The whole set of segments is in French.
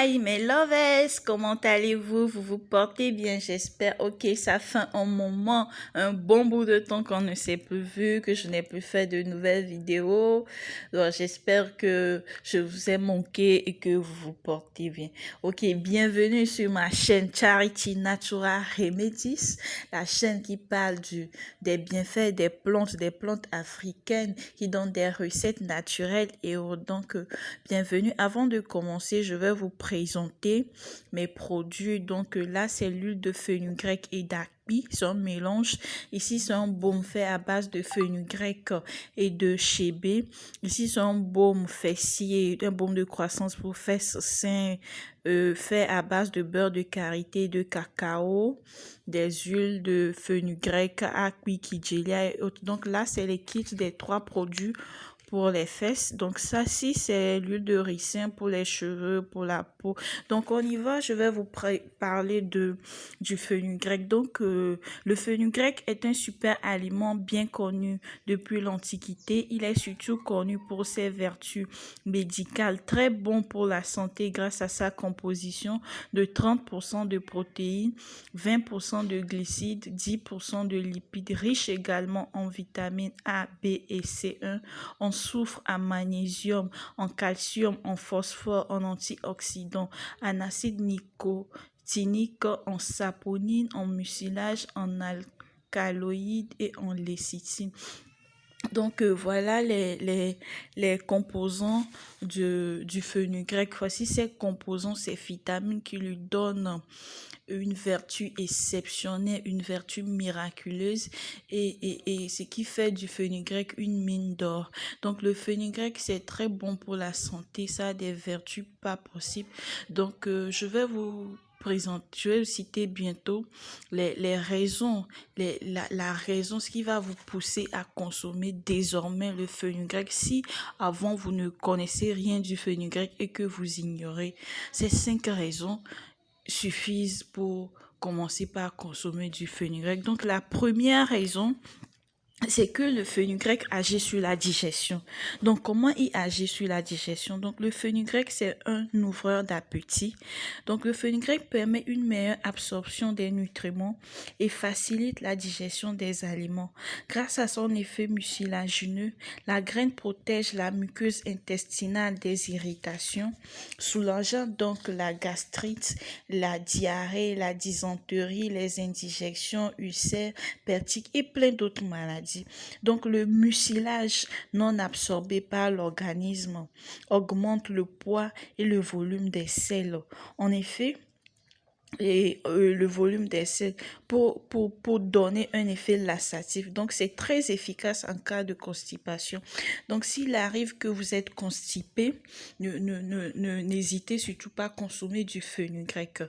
Hi mes lovers, comment allez-vous? Vous vous portez bien, j'espère. Ok, ça fait un moment, un bon bout de temps qu'on ne s'est plus vu, que je n'ai plus fait de nouvelles vidéos. Donc j'espère que je vous ai manqué et que vous vous portez bien. Ok, bienvenue sur ma chaîne Charity Natural Remedies, la chaîne qui parle des bienfaits des plantes africaines qui donnent des recettes naturelles et donc bienvenue. Avant de commencer, je vais vous présenter mes produits. Donc là, c'est l'huile de fenugrec et d'acpi. C'est un mélange. Ici, c'est un baume fait à base de fenugrec et de chébé. Ici, c'est un baume fessier, un baume de croissance pour fesses sains fait à base de beurre de karité et de cacao, des huiles de fenugrec, acpi, kigelia et autres. Donc là, c'est les kits des 3 produits pour les fesses. Donc ça, si c'est l'huile de ricin pour les cheveux, pour la peau. Donc on y va, je vais vous parler du fenugrec. Donc le fenugrec est un super aliment bien connu depuis l'Antiquité. Il est surtout connu pour ses vertus médicales, très bon pour la santé grâce à sa composition de 30% de protéines, 20% de glucides, 10% de lipides, riche également en vitamines A, B et C1, en soufre, en magnésium, en calcium, en phosphore, en antioxydants, en acide nicotinique, en saponine, en mucilage, en alcaloïdes et en lécithine. Donc voilà les composants du fenugrec. Voici ces composants, ces vitamines qui lui donnent une vertu exceptionnelle, une vertu miraculeuse et ce qui fait du fenugrec une mine d'or. Donc le fenugrec, c'est très bon pour la santé, ça a des vertus pas possibles. Donc je vais vous citer bientôt les raisons, la raison, ce qui va vous pousser à consommer désormais le fenugrec si avant vous ne connaissez rien du fenugrec et que vous ignorez. Ces 5 raisons suffisent pour commencer par consommer du fenugrec. Donc la première raison, c'est que le fenugrec agit sur la digestion. Donc, comment il agit sur la digestion? Donc, le fenugrec, c'est un ouvreur d'appétit. Donc, le fenugrec permet une meilleure absorption des nutriments et facilite la digestion des aliments. Grâce à son effet mucilagineux, la graine protège la muqueuse intestinale des irritations, soulageant donc la gastrite, la diarrhée, la dysenterie, les indigections, ulcères, pertiques et plein d'autres maladies. Donc le mucilage non absorbé par l'organisme augmente le poids et le volume des selles. En effet, le volume des selles pour donner un effet laxatif. Donc, c'est très efficace en cas de constipation. Donc, s'il arrive que vous êtes constipé, n'hésitez surtout pas à consommer du fenugrec.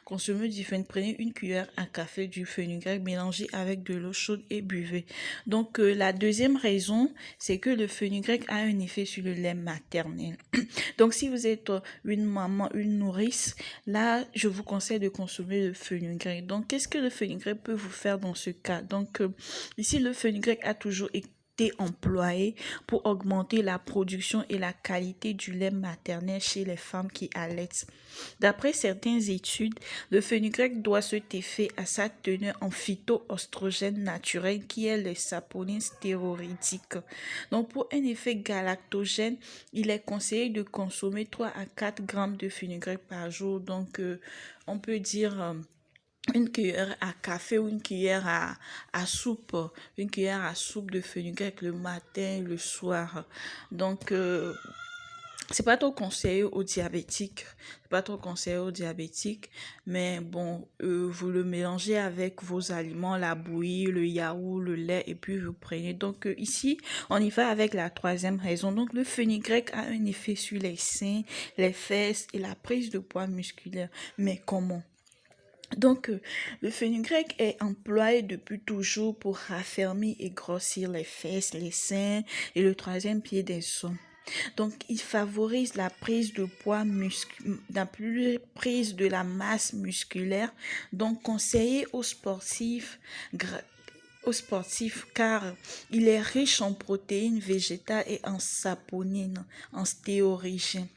Consommez du fenugrec, prenez une cuillère à café du fenugrec, mélangez avec de l'eau chaude et buvez. Donc, la deuxième raison, c'est que le fenugrec a un effet sur le lait maternel. Donc, si vous êtes une maman, une nourrice, là, je vous conseille de consommer le fenugrec. Donc, qu'est-ce que le fenugrec peut vous faire dans ce cas? Donc, ici, le fenugrec a toujours été employé pour augmenter la production et la qualité du lait maternel chez les femmes qui allaitent. D'après certaines études, le fenugrec doit cet effet à sa teneur en phytoœstrogène naturel qui est le saponine stéroïdique. Donc pour un effet galactogène, il est conseillé de consommer 3 à 4 grammes de fenugrec par jour. Donc on peut dire une cuillère à café ou une cuillère à soupe, de fenugrec le matin, le soir. Donc c'est pas trop conseillé aux diabétiques, mais bon, vous le mélangez avec vos aliments, la bouillie, le yaourt, le lait, et puis vous prenez. Donc ici, on y va avec la troisième raison. Donc le fenugrec a un effet sur les seins, les fesses et la prise de poids musculaire. Mais comment? Donc, le fenugrec est employé depuis toujours pour raffermir et grossir les fesses, les seins et le troisième pied des os. Donc, il favorise la prise de poids prise de la masse musculaire. Donc, conseillé aux sportifs car il est riche en protéines végétales et en saponine, en stéroïgène.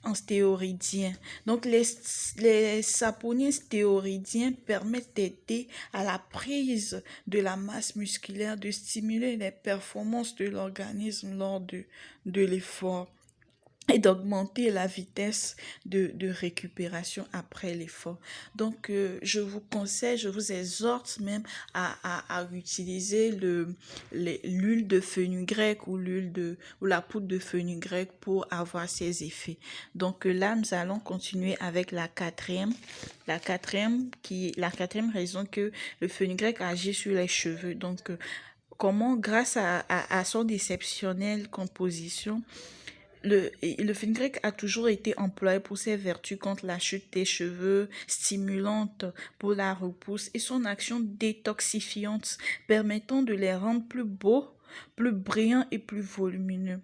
en stéroïdiens. Donc, les saponins stéroïdiens permettent d'aider à la prise de la masse musculaire, de stimuler les performances de l'organisme lors de l'effort et d'augmenter la vitesse de récupération après l'effort. Donc, je vous conseille, je vous exhorte même à utiliser l'huile de fenugrec ou ou la poudre de fenugrec pour avoir ces effets. Donc, là, nous allons continuer avec la quatrième raison que le fenugrec agit sur les cheveux. Donc, comment, grâce à son exceptionnelle composition, le fenugrec a toujours été employé pour ses vertus contre la chute des cheveux, stimulante pour la repousse et son action détoxifiante permettant de les rendre plus beaux, plus brillants et plus volumineux.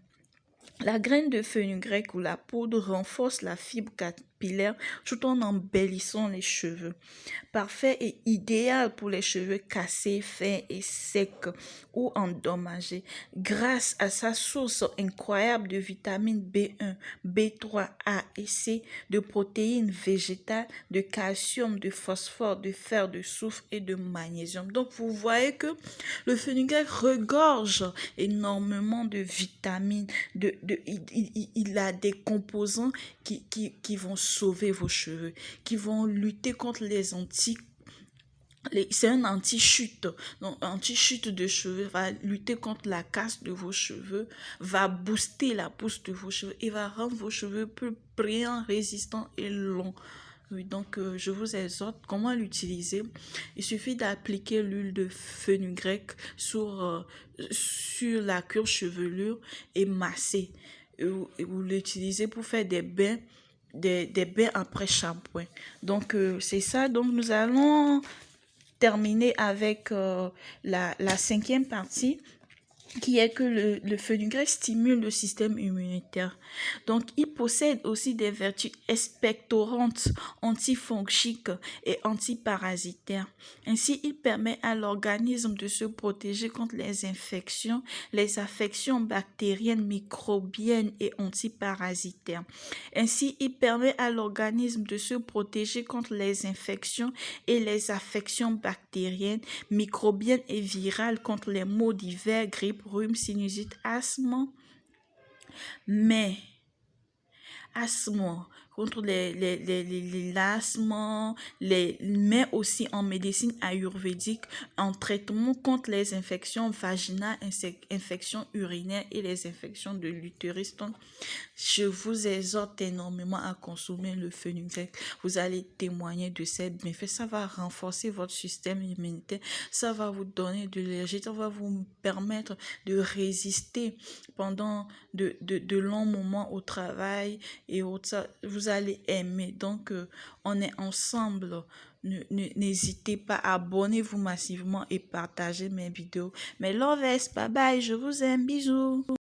La graine de fenugrec ou la poudre renforce la fibre capillaire tout en embellissant les cheveux. Parfait et idéal pour les cheveux cassés, fins et secs ou endommagés. Grâce à sa source incroyable de vitamines B1, B3, A et C, de protéines végétales, de calcium, de phosphore, de fer, de soufre et de magnésium. Donc vous voyez que le fenugrec regorge énormément de vitamines, il a des composants qui vont sauver vos cheveux, qui vont lutter contre c'est un anti-chute. Donc, anti-chute de cheveux va lutter contre la casse de vos cheveux, va booster la pousse de vos cheveux et va rendre vos cheveux plus brillants, résistants et longs. Oui, donc, je vous exhorte comment l'utiliser. Il suffit d'appliquer l'huile de fenugrec sur la cuir chevelure et masser. Vous l'utilisez pour faire des bains après shampoing. Donc, c'est ça. Donc, nous allons terminer avec la cinquième partie, qui est que le fenugrec stimule le système immunitaire. Donc, il possède aussi des vertus expectorantes, antifongiques et antiparasitaires. Ainsi, il permet à l'organisme de se protéger contre les infections, les affections bactériennes, microbiennes et antiparasitaires. Ainsi, il permet à l'organisme de se protéger contre les infections et les affections bactériennes, microbiennes et virales, contre les maux divers, grippe, rhume, sinusite, asthme, mais contre l'asthme, mais aussi en médecine ayurvédique, en traitement contre les infections vaginales, infections urinaires et les infections de l'utérus. Donc, je vous exhorte énormément à consommer le fenugrec. Vous allez témoigner de ses bienfaits. Ça va renforcer votre système immunitaire. Ça va vous donner de l'énergie. Ça va vous permettre de résister pendant de longs moments au travail et autres. Vous allez aimer. Donc, on est ensemble. N'hésitez pas, abonnez-vous massivement et partagez mes vidéos. Mais love, bye bye, je vous aime, bisous.